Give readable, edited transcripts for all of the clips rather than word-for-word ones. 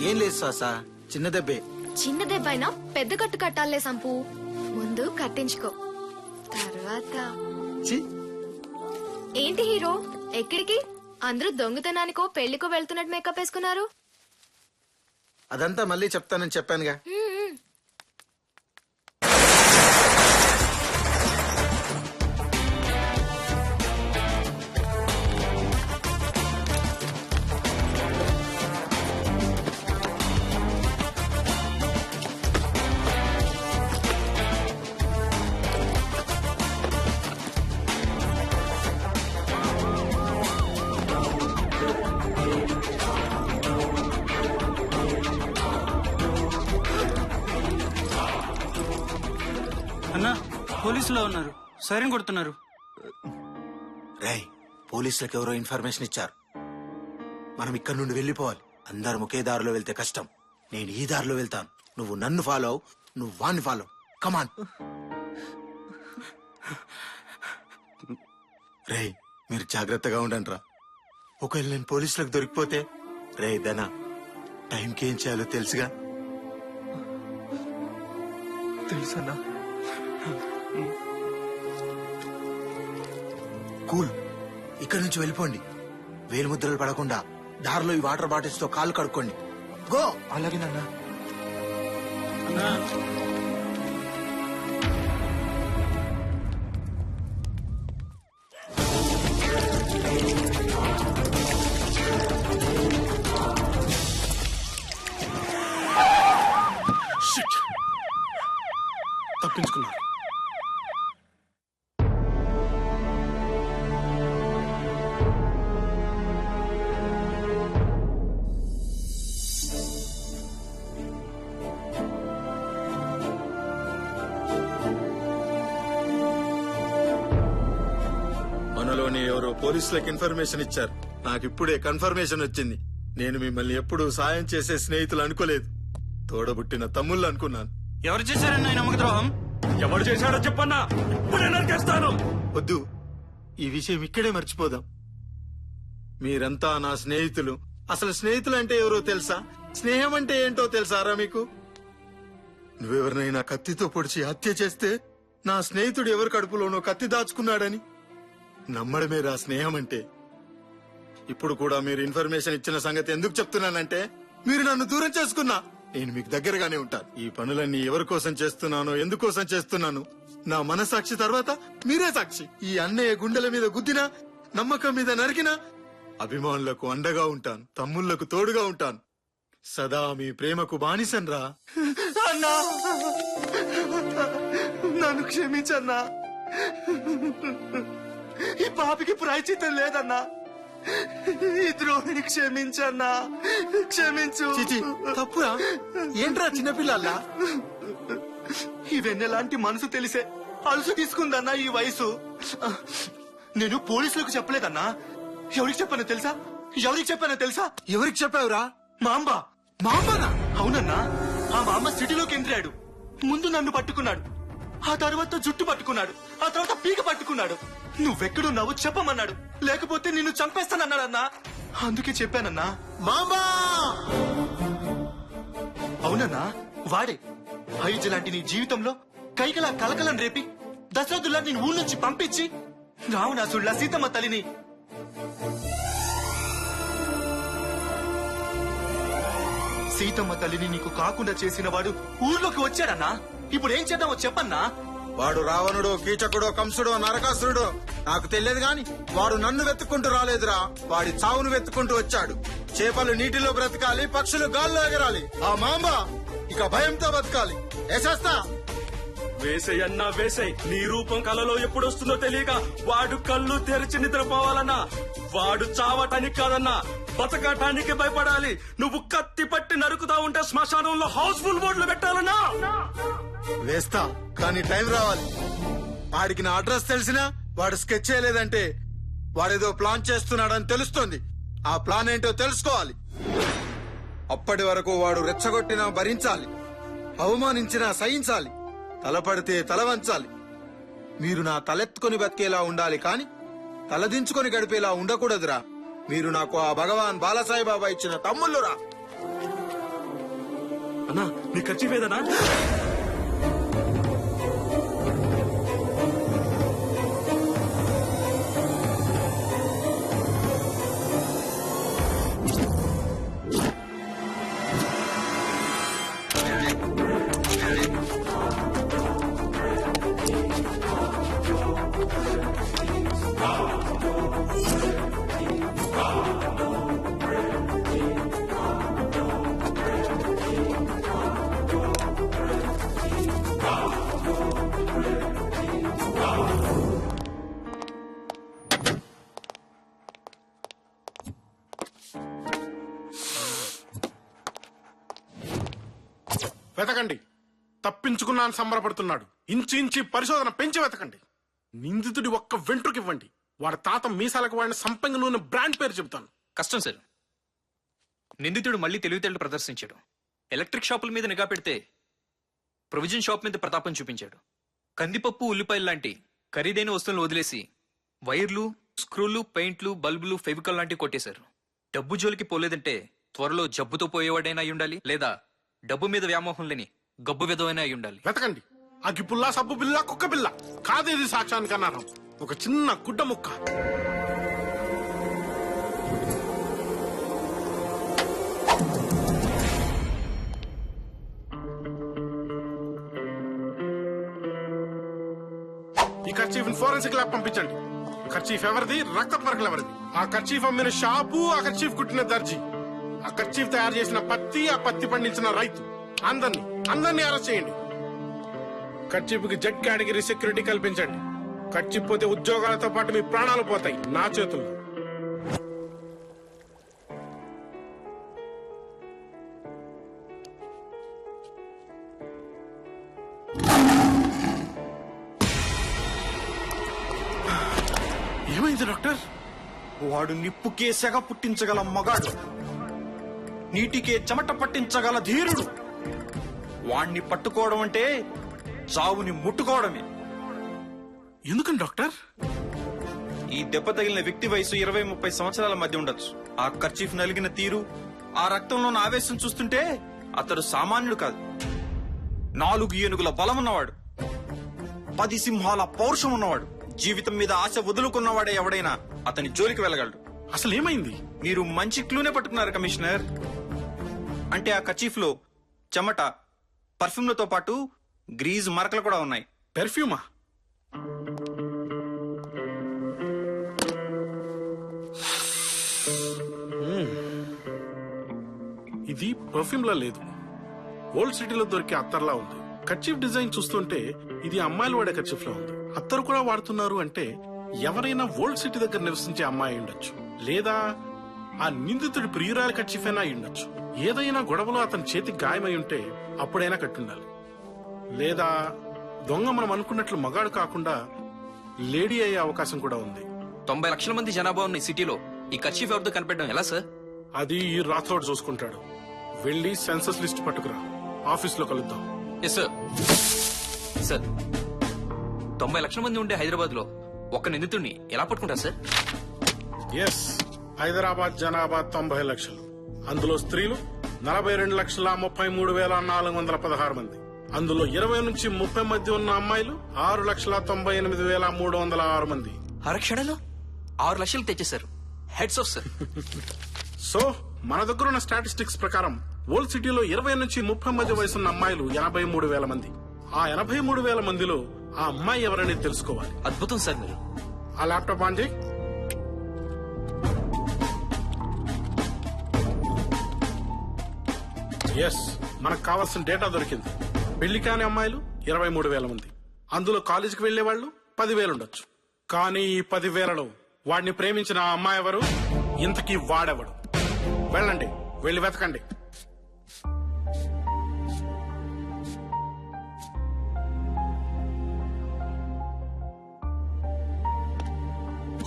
ఏం లేదు శ్వాస, చిన్న దెబ్బే. చిన్న దెబ్బైనా పెద్ద కట్టు కట్టాలే సంపు. ముందు కట్టించుకో, తర్వాత ఛీ, ఏంటి హీరో ఎక్కడికి? అందరూ దొంగతనానికో పెళ్లికో వెళ్తున్నట్టు మేకప్ వేసుకున్నారు. అదంతా మళ్ళీ చెప్తానని చెప్పానుగా. అన్నా, పోలీసులో ఉన్నారు, సైరన్ కొడుతున్నారు. రేయ్, పోలీసులకు ఎవరో ఇన్ఫర్మేషన్ ఇచ్చారు. మనం ఇక్కడ నుండి వెళ్ళిపోవాలి. అందరం ఒకే దారిలో వెళ్తే కష్టం. నేను ఈ దారిలో వెళ్తాను, నువ్వు నన్ను ఫాలో అవు, నువ్వు వాణ్ణి ఫాలో. కమాన్. రేయ్, మీరు జాగ్రత్తగా ఉండండి రా. ఒకవేళ నేను పోలీసులకు దొరికిపోతే, రే దనా, టైంకి ఏం చేయాలో తెలుసుగా. తెలుసన్నా. కూల్, ఇక్కడ నుంచి వెళ్ళిపోండి. వేలు ముద్రలు పడకుండా దారిలో ఈ వాటర్ బాటిల్స్ తో కాళ్ళు కడుక్కోండి. గో. అలాగేనన్నా. తప్పించుకున్నారు. మనలోని ఎవరో పోలీసులకు ఇన్ఫర్మేషన్ ఇచ్చారు. నాకు ఇప్పుడే కన్ఫర్మేషన్ వచ్చింది. నేను మిమ్మల్ని ఎప్పుడూ సాయం చేసే స్నేహితులు అనుకోలేదు, తోడబుట్టిన తమ్ముళ్ళు అనుకున్నాను. ఎవరు చేశారన్నా ఈ నమ్మక ద్రోహం? ఎవరు చేశాడో చెప్పన్నా, ఇప్పుడే నరికేస్తాను. వద్దు, ఈ విషయం ఇక్కడే మర్చిపోదాం. మీరంతా నా స్నేహితులు. అసలు స్నేహితులు అంటే ఎవరో తెలుసా? స్నేహం అంటే ఏంటో తెలుసారా మీకు? నువ్వెవరినైనా కత్తితో పొడిచి హత్య చేస్తే నా స్నేహితుడు ఎవరి కడుపులోనో కత్తి దాచుకున్నాడని నమ్మడమే రా స్నేహం అంటే. ఇప్పుడు కూడా మీరు ఇన్ఫర్మేషన్ ఇచ్చిన సంగతి ఎందుకు చెప్తున్నానంటే, మీరు నన్ను దూరం చేసుకున్నా నేను మీకు దగ్గరగానే ఉంటాను. ఈ పనులన్నీ ఎవరి కోసం చేస్తున్నానో, ఎందుకోసం చేస్తున్నాను, నా మనసాక్షి తర్వాత మీరే సాక్షి. ఈ అన్నయ్య గుండెల మీద గుద్దినా, నమ్మకం మీద నరికినా అభిమానులకు అండగా ఉంటాను, తమ్ముళ్లకు తోడుగా ఉంటాను. సదా మీ ప్రేమకు బానిసన్రా. అన్నా, నన్ను క్షమించన్నా. ఈ పాపికి ప్రాయచిత్తం లేదన్నా. ఈ ద్రోహిని క్షమించన్నా, క్షమించు. చిచి, తప్పురా. ఏంట్రా చిన్నపిల్లల్లా? ఈ వెన్నెలాంటి మనసు తెలిసే అలుసు తీసుకుందన్నా ఈ వయసు. నేను పోలీసులకు చెప్పలేదన్నా. ఎవరికి చెప్పానో తెలుసా? ఎవరికి చెప్పానో తెలుసా? ఎవరికి చెప్పావురా? మా అమ్మ. మా అమ్మనా? అవునన్నా, ఆ మా అమ్మ సిటీలోకి ఎంట్రాడు. ముందు నన్ను పట్టుకున్నాడు, ఆ తర్వాత జుట్టు పట్టుకున్నాడు, ఆ తర్వాత పీక పట్టుకున్నాడు. నువ్వెక్కడున్నావు చెప్పమన్నాడు, లేకపోతే నిన్ను చంపేస్తానన్నాడన్నా. అందుకే చెప్పానన్నా. మామా! అవునన్నా, వాడే హైజ్ లాంటి నీ జీవితంలో కైకలా కలకలం రేపి దశరథుల్లా నేను ఊళ్ళ నుంచి పంపించి రావణాసుల్లా సీతమ్మ తల్లిని నీకు కాకుండా చేసిన వాడు ఊర్లోకి వచ్చాడన్నా. ఇప్పుడు ఏం చేద్దామో చెప్పన్నా. వాడు రావణుడో, కీచకుడో, కంసుడో, నరకాసురుడో నాకు తెలియదు గాని వాడు నన్ను వెతుక్కుంటూ రాలేదురా. వాడి చావును వెతుక్కుంటూ వచ్చాడు. చేపలు నీటిలో బ్రతకాలి, పక్షులు గాల్లో ఎగరాలి. ఆ మాంబ ఇక భయంతో బతకాలి. వేసేస్తా. వేసేయన్నా వేసేయ్. నీ రూపం కలలో ఎప్పుడొస్తుందో తెలియక వాడు కళ్ళు తెరిచి నిద్రపోవాలన్నా. వాడు చావటానికి కాదన్నా, బతకటానికి భయపడాలి. నువ్వు కత్తి పట్టి నరుకుతా ఉంటే శ్మశానంలో హౌస్ఫుల్ బోర్డులు పెట్టాలన్నా. వేస్తా, కానీ టైం రావాలి. వాడికి నా అడ్రస్ తెలిసినా వాడు స్కెచ్ చేయలేదంటే వాడేదో ప్లాన్ చేస్తున్నాడని తెలుస్తోంది. ఆ ప్లాన్ ఏంటో తెలుసుకోవాలి. అప్పటి వరకు వాడు రెచ్చగొట్టినా భరించాలి, అవమానించినా సహించాలి, తలపడితే తల వంచాలి. మీరు నా తలెత్తుకొని బతికేలా ఉండాలి, కాని తలదించుకొని గడిపేలా ఉండకూడదురా. మీరు నాకు ఆ భగవాన్ బాలసాయి బాబా ఇచ్చిన తమ్ముళ్ళురా. అన్నా నీ ఖర్చు ఏదన్నా? వెతకండి. తప్పించుకున్నాను సంబరపడుతున్నాడు. ఇంచి ఇంచి పరిశోధన పెంచి వెతకండి. నిందితుడి ఒక్క వెంట్రుకివ్వండి, వాడి తాత మీసాలకు వాడిన సంపంగి నూనె బ్రాండ్ పేరు చెబుతాను. కష్టం సార్. నిందితుడు మళ్ళీ తెలివితేటలు ప్రదర్శించాడు. ఎలక్ట్రిక్ షాపుల మీద నిఘా పెడితే ప్రొవిజన్ షాప్ మీద ప్రతాపం చూపించాడు. కందిపప్పు, ఉల్లిపాయలు లాంటి ఖరీదైన వస్తువులను వదిలేసి వైర్లు, స్క్రూలు, పెయింట్లు, బల్బులు, ఫెవికల్ లాంటివి కొట్టేశారు. డబ్బు జోలికి పోలేదంటే త్వరలో జబ్బుతో పోయేవాడైనా అయి ఉండాలి, లేదా డబ్బు మీద వ్యామోహం లేని గబ్బు విధమైనా అయి ఉండాలి. వెతకండి. అగ్గి పుల్ల, సబ్బు బిల్ల, కుక్క బిల్ల కాదేది సాక్ష్యానికి అన్నారు. ఒక చిన్న గుడ్డ ముక్క. ఈ కర్చీఫ్ ఫోరెన్సిక్ ల్యాబ్ పంపించండి. కర్చీఫ్ ఎవరిది, రక్త పరకలు ఎవరిది, ఆ కర్చీఫ్ అమ్మిన షాపు, ఆ కర్చీఫ్ కుట్టిన దర్జీ, ఆ కర్చీఫ్ తయారు చేసిన పత్తి, ఆ పత్తి పండించిన రైతు, అందరినీ అరెస్ట్ చేయండి. కర్చీఫ్ కి జెడ్ కేటగిరీ సెక్యూరిటీ కల్పించండి. కర్చీఫ్ పోతే ఉద్యోగాలతో పాటు మీ ప్రాణాలు పోతాయి నా చేతుల్లో. ఏమైంది డాక్టర్? వాడు నిప్పుకే సెగ పుట్టించగల మగాడు, నీటికే చెమట పట్టించగల ధీరుడు. వాణ్ణి పట్టుకోవడం అంటే చావుని ముట్టుకోవడమే. ఎందుకని డాక్టర్? ఈ దెబ్బ తగిలిన వ్యక్తి వయసు 20-30 సంవత్సరాల మధ్య ఉండొచ్చు. ఆ కర్చీఫ్ నలిగిన తీరు, ఆ రక్తంలోని ఆవేశం చూస్తుంటే అతడు సామాన్యుడు కాదు. 4 ఏనుగుల బలం ఉన్నవాడు, 10 సింహాల పౌరుషం ఉన్నవాడు, జీవితం మీద ఆశ వదులుకున్నవాడే ఎవడైనా అతని జోలికి వెళ్ళగలడు. అసలు ఏమైంది? మీరు మంచి క్లూనే పట్టుకున్నారు కమిషనర్. అంటే ఆ కర్చీఫ్ లో చెమట, పర్ఫ్యూమ్లతో పాటు గ్రీజ్ మరకలు కూడా ఉన్నాయి. పెర్ఫ్యూమా? ఇది పర్ఫ్యూమ్ లా లేదు, ఓల్డ్ సిటీలో దొరికే అత్తర్లా ఉంది. కర్చీఫ్ డిజైన్ చూస్తుంటే ఇది అమ్మాయిలు వాడే కర్చీఫ్ లా ఉంది. అత్తరు కూడా వాడుతున్నారు అంటే ఎవరైనా ఓల్డ్ సిటీ దగ్గర నివసించే అమ్మాయి ఉండొచ్చు, లేదా ఆ నిందితుడి ప్రియురాలి కర్చీఫ్ అయినా ఉండొచ్చు. ఏదైనా గొడవలో అతని చేతికి గాయమై ఉంటే అప్పుడైనా కట్టుండాలి. లేదా దొంగ మనం అనుకున్నట్లు మగాడు కాకుండా లేడీ అయ్యే అవకాశం కూడా ఉంది. 90 లక్షల మంది జనాభా ఉన్న ఈ సిటీలో ఈ కర్చీఫ్ ఎవరితో కనిపెట్టడం ఎలా సార్? అది ఈ రాథోడ్ చూసుకుంటాడు. వెళ్ళి సెన్సస్ లిస్ట్ పట్టుకురా, ఆఫీస్ లో కలుద్దాం. Yes sir. సార్, 90 లక్షల మంది ఉండే హైదరాబాద్ లో ఒక్క నిందితుడిని ఎలా పట్టుకుంటారు సార్? ఎస్, హైదరాబాద్ జనాభా 90 లక్షలు. అందులో స్త్రీలు 42,33,416 మంది. అందులో 20 నుంచి 30 మధ్య ఉన్న అమ్మాయిలు 6,98,306 మంది. అరక్షణలో 6 లక్షలు తెచ్చేశారు. Hats off sir. సో మన దగ్గర ఉన్న స్టాటిస్టిక్స్ ప్రకారం ఓల్డ్ సిటీలో 20 నుంచి 30 మధ్య వయసున్న అమ్మాయిలు 83,000 మంది. ఆ 83,000 మందిలో ఆ అమ్మాయి ఎవరనేది తెలుసుకోవాలి. అద్భుతం సార్ మీరు. ఆ ల్యాప్టాప్ ఆన్ చేయి. ఎస్, మనకు కావాల్సిన డేటా దొరికింది. పెళ్లి కాని అమ్మాయిలు 23,000 మంది. అందులో కాలేజీకి వెళ్లే వాళ్ళు 10,000 ఉండొచ్చు. కానీ ఈ 10,000లో వాడిని ప్రేమించిన ఆ అమ్మాయి ఎవరు, ఇంతకీ వాడెవడు? వెళ్ళండి, వెళ్ళి వెతకండి.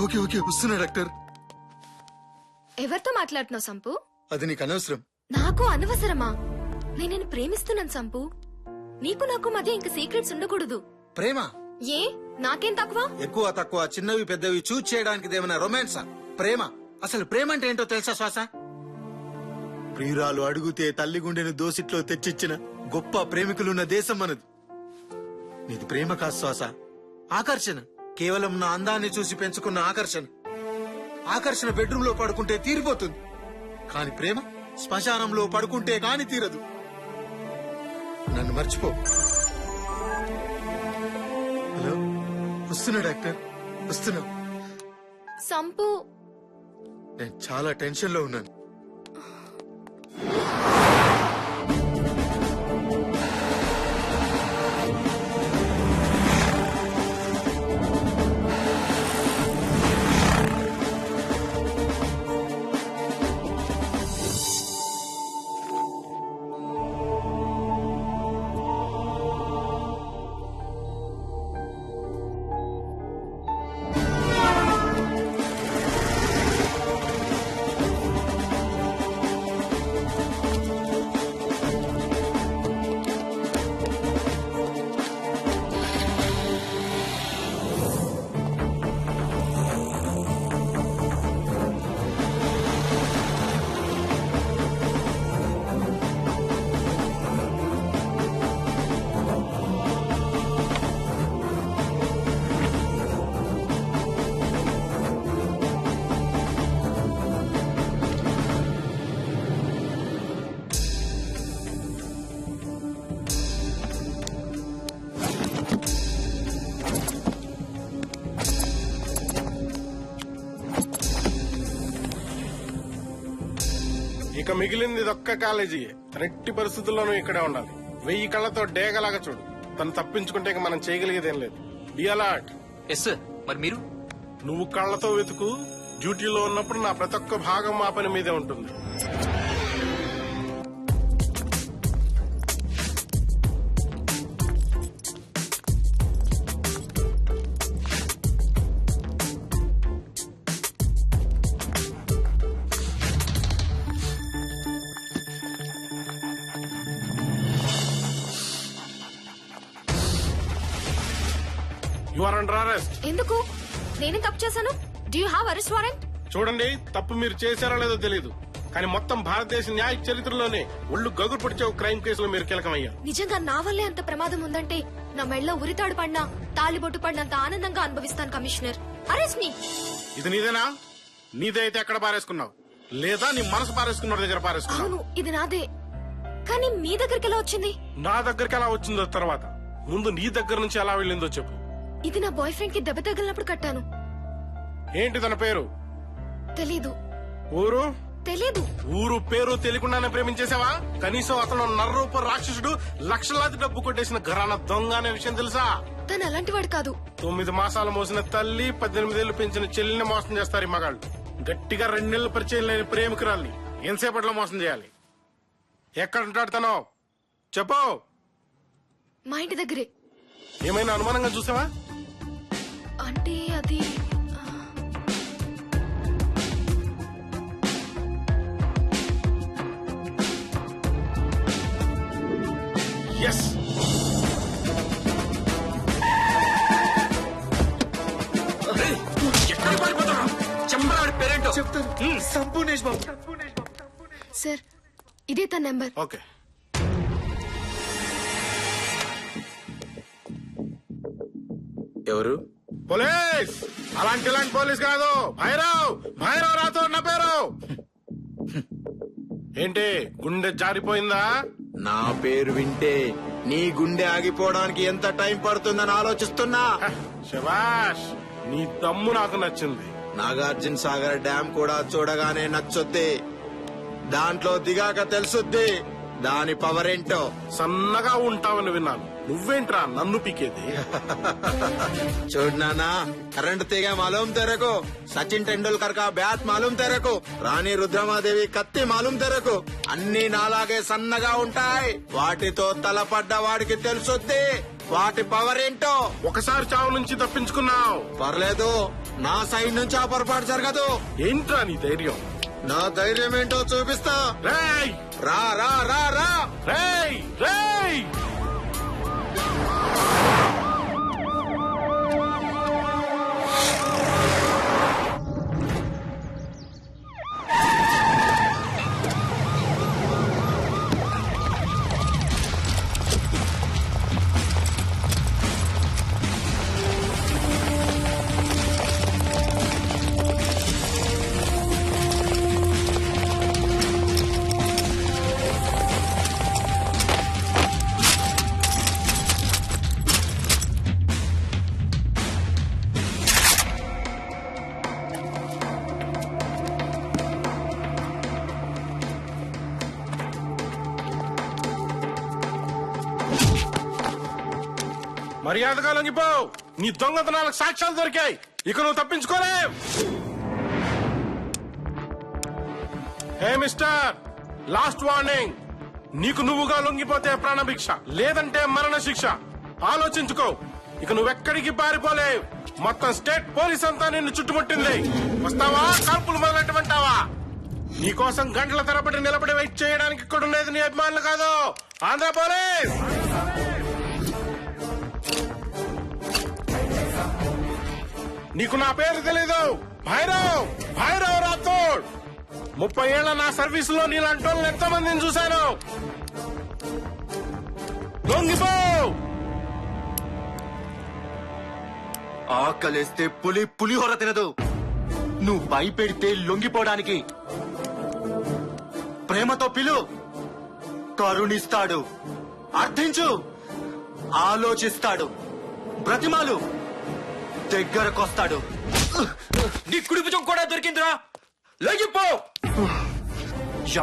ఓకే ఓకే, వస్తున్నా డాక్టర్. ఎవరితో మాట్లాడుతున్నావు సంపు? అది నీకు అనవసరం. నాకు అనవసరమా? నేను ప్రేమిస్తున్నాను సంపు. నీకు నాకు మధ్య ఇంక సీక్రెట్స్ ఉండకూడదు. ప్రేమ ఏ నాకేం తక్కువ? ఎక్కువ తక్కువ, చిన్నవి పెద్దవి చూజ్ చేయడానికి ఏమైనా రొమాన్సా? ప్రేమ అసలు ప్రేమ అంటే ఏంటో తెలుసా శ్వాస? ప్రియురాలు అడుగుతే తల్లి గుండెను దోసిట్లో తెచ్చిచ్చిన గొప్ప ప్రేమికులున్న దేశం మనది. నీది ప్రేమ కాదు శ్వాస, ఆకర్షణ. కేవలం నా అందాన్ని చూసి పెంచుకున్న ఆకర్షణ. ఆకర్షణ బెడ్రూమ్ లో పడుకుంటే తీరిపోతుంది, కాని ప్రేమ శ్మశానంలో పడుకుంటే కాని తీరదు. నన్ను మర్చిపో. హలో, వస్తున్నా డాక్టర్, వస్తున్నా. సంపు నేను చాలా టెన్షన్ లో ఉన్నాను. ఇక మిగిలింది ఇదొక్క కాలేజీ. రెట్టి పరిస్థితుల్లోనూ ఇక్కడే ఉండాలి. 1000 కళ్ళతో డేగలాగా చూడు. తను తప్పించుకుంటే ఇక మనం చేయగలిగేదేం లేదు. Be alert. Yes sir. మరి మీరు? నువ్వు కళ్ళతో వెతుకు. డ్యూటీలో ఉన్నప్పుడు నా ప్రతి ఒక్క భాగం మా పని మీదే ఉంటుంది. You are under arrest. ఎందుకు? నేనే తప్పు చేశాను? Do you have arrest warrant? చూడండి, తప్పు మీరు చేశారో లేదో తెలియదు, కానీ మొత్తం భారతదేశ న్యాయ చరిత్రలోనే ఒళ్ళు గగురు పొడిచే క్రైమ్ కేసులో మీరు కీలకమయ్యారు. నిజంగా నా వల్లే అంత ప్రమాదం ఉందంటే నా మెళ్ళలో ఉరితాడు పడినా తాళిబొట్టు పడినంత ఆనందంగా అనుభవిస్తాను కమిషనర్. అరెస్ట్ మీ. ఇది నీదేనా? నీదే అయితే ఎక్కడ పారేసుకున్నావు? లేదా నీ మనసు పారేసుకున్న దగ్గర పారేసుకున్నావు? అవును, ఇది నాదే. కానీ మీ దగ్గరికి ఎలా వచ్చింది? నా దగ్గరికి ఎలా వచ్చిందో తర్వాత, ముందు నీ దగ్గర నుంచి ఎలా వెళ్ళిందో చెప్పు. ఇది నా బాయ్ ఫ్రెండ్ కి దెబ్బ తగిలినప్పుడు కట్టాను. ఏంటి తన పేరు? తెలీదు. ఊరు? తెలీదు. ఊరు పేరు తెలియకుండానే ప్రేమించేసావా? కనీసం అతను నర్రూప రాక్షసుడు, లక్షలాది డబ్బు కొట్టేసిన ఘరానా దొంగ అనే విషయం తెలుసా? తను అలాంటి వాడు కాదు. 9 మాసాలు మోసిన తల్లి, 18 ఏళ్లు పెంచిన చెల్లిని మోసం చేస్తారు ఈ మగాళ్ళు. గట్టిగా 2 నెలలు పరిచయం లేని ప్రేమికురాల్ని ఎంతసేపట్లో మోసం చేయాలి? ఎక్కడ ఉంటాడు తను? చెప్పు. మా ఇంటి దగ్గరే. ఏమైనా అనుమానంగా చూసావా? అంటే అది ఎస్. ఎక్కడికి పారిపోతున్నావు? చెంబరాడి పేరేంటో చెప్తాను. సంపూర్ణేష్ బాబు. సార్, ఇదే తన నెంబర్. ఓకే. ఎవరు? పోలీస్. అలాంటి పోలీస్ కాదు, భైరవ్. భైరవ్ రాతో నా పేరు. ఏంటి, గుండె జారిపోయిందా? నా పేరు వింటే నీ గుండె ఆగిపోవడానికి ఎంత టైం పడుతుందని ఆలోచిస్తున్నా. శభాష్, నీ దమ్ము నాకు నచ్చింది. నాగార్జున సాగర్ డ్యామ్ కూడా చూడగానే నచ్చుద్ది, దాంట్లో దిగాక తెలుసుద్ది దాని పవర్ ఏంటో. సన్నగా ఉంటావని విన్నాను. నువ్వేంట్రా నన్ను పీకేది? చూడు నానా, కరెంట్ తీగ మాలూం తెరకు, సచిన్ టెండూల్కర్ కా బ్యాట్ మాలూం తెరకు, రాణి రుద్రమాదేవి కత్తి మాలూం తెరకు, అన్ని నాలాగే సన్నగా ఉంటాయి. వాటితో తలపడ్డ వాడికి తెలుసుద్ది వాటి పవర్ ఏంటో. ఒకసారి చావు నుంచి తప్పించుకున్నావు. పర్లేదు, నా సైడ్ నుంచి ఆ పొరపాటు జరగదు. ఏంట్రా నీ ధైర్యం? నా ధైర్యం ఏంటో చూపిస్తా. రేయ్ రా రా రా రా. రేయ్ రేయ్. మర్యాదగా లొంగిపో. నీ దొంగతనాలకు సాక్ష్యాలు దొరికాయి, ఇక నువ్వు తప్పించుకోలేవు. Hey mister, last warning. నీకు నువ్వుగా లొంగిపోతే ప్రాణభిక్ష, లేదంటే మరణ శిక్ష. ఆలోచించుకో. ఇక నువ్వెక్కడికి పారిపోలేవు. మొత్తం స్టేట్ పోలీస్ అంతా నిన్ను చుట్టుముట్టింది. వస్తావా, కాల్పులు మొదలెట్టమంటావా? నీకోసం గంటల తరబడి నిలబడి వెయిట్ చేయడానికి ఇక్కడ ఉండేది నీ అభిమానులు కాదు, ఆంధ్ర పోలీస్. నీకు నా పేరు తెలీదు. భైరవ్ రాథోడ్. 30 ఏళ్ల నా సర్వీస్ లో నీలాంటి వాళ్ళని ఎంతో మందిని చూశాను. లొంగిపో. ఆకలేస్తే పులిహోర తినదు. నువ్వు భయపెడితే లొంగిపోవడానికి. ప్రేమతో పిలు, కరుణిస్తాడు. అర్థించు, ఆలోచిస్తాడు. బ్రతిమాలు, దగ్గరకొస్తాడు. నీ కుడి భుజం కూడా దొరికిందిరా, లొంగిపో.